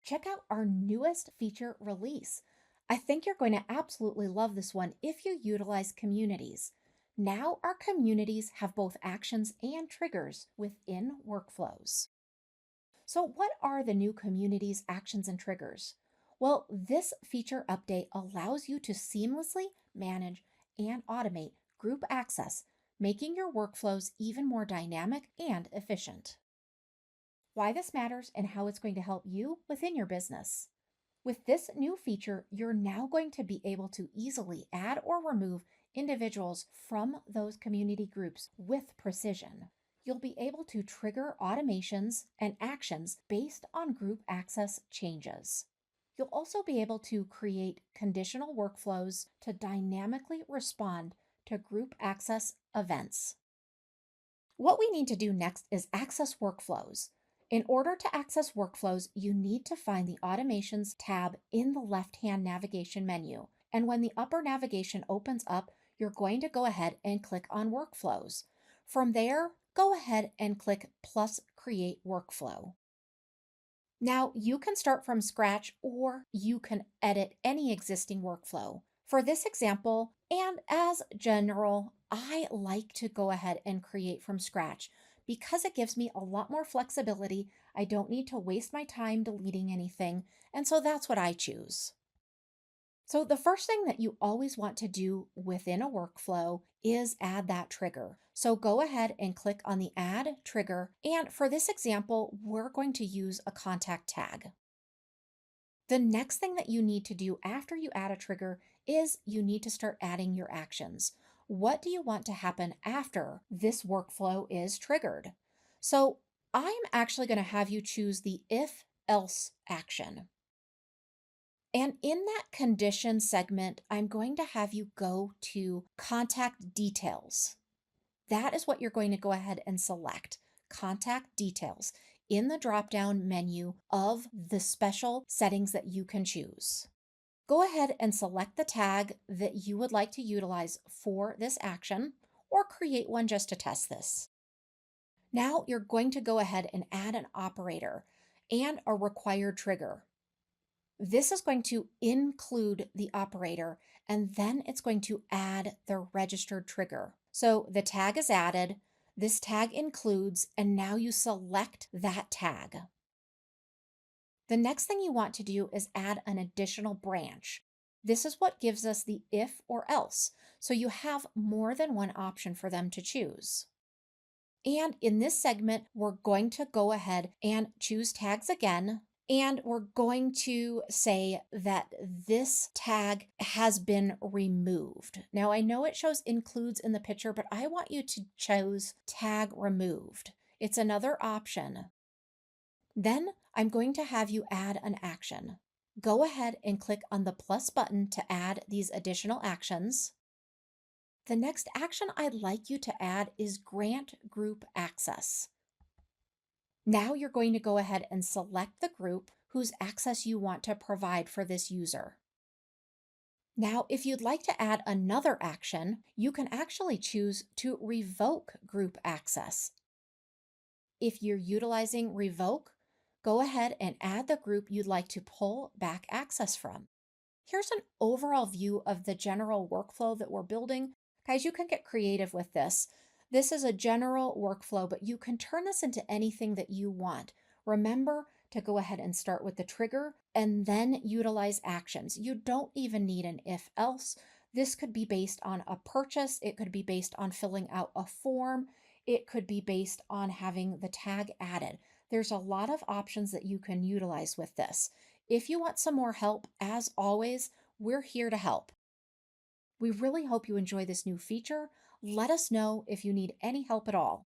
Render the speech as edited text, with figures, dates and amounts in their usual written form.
check out our newest feature release. I think you're going to absolutely love this one if you utilize communities. Now, our communities have both actions and triggers within workflows. So, what are the new communities, actions, and triggers? Well, this feature update allows you to seamlessly manage and automate group access, making your workflows even more dynamic and efficient. Why this matters and how it's going to help you within your business. With this new feature, you're now going to be able to easily add or remove individuals from those community groups with precision. You'll be able to trigger automations and actions based on group access changes. You'll also be able to create conditional workflows to dynamically respond to group access events. What we need to do next is access workflows. In order to access workflows, you need to find the Automations tab in the left-hand navigation menu. And when the upper navigation opens up, you're going to go ahead and click on Workflows. From there, go ahead and click plus Create Workflow. Now, you can start from scratch or you can edit any existing workflow. For this example, and as general, I like to go ahead and create from scratch because it gives me a lot more flexibility. I don't need to waste my time deleting anything, and so that's what I choose. So the first thing that you always want to do within a workflow is add that trigger. So go ahead and click on the Add Trigger, and for this example, we're going to use a contact tag. The next thing that you need to do after you add a trigger is you need to start adding your actions. What do you want to happen after this workflow is triggered? So I'm actually going to have you choose the if else action. And in that condition segment, I'm going to have you go to contact details. That is what you're going to go ahead and select, contact details, in the drop-down menu of the special settings that you can choose. Go ahead and select the tag that you would like to utilize for this action, or create one just to test this. Now you're going to go ahead and add an operator and a required trigger. This is going to include the operator, and then it's going to add the registered trigger. So the tag is added, this tag includes, and now you select that tag. The next thing you want to do is add an additional branch. This is what gives us the if or else, so you have more than one option for them to choose. And in this segment, we're going to go ahead and choose tags again. And we're going to say that this tag has been removed. Now, I know it shows includes in the picture, but I want you to choose tag removed. It's another option. Then I'm going to have you add an action. Go ahead and click on the plus button to add these additional actions. The next action I'd like you to add is grant group access. Now you're going to go ahead and select the group whose access you want to provide for this user. Now, if you'd like to add another action, you can actually choose to revoke group access. If you're utilizing revoke, go ahead and add the group you'd like to pull back access from. Here's an overall view of the general workflow that we're building. Guys, you can get creative with this. This is a general workflow, but you can turn this into anything that you want. Remember to go ahead and start with the trigger and then utilize actions. You don't even need an if else. This could be based on a purchase. It could be based on filling out a form. It could be based on having the tag added. There's a lot of options that you can utilize with this. If you want some more help, as always, we're here to help. We really hope you enjoy this new feature. Let us know if you need any help at all.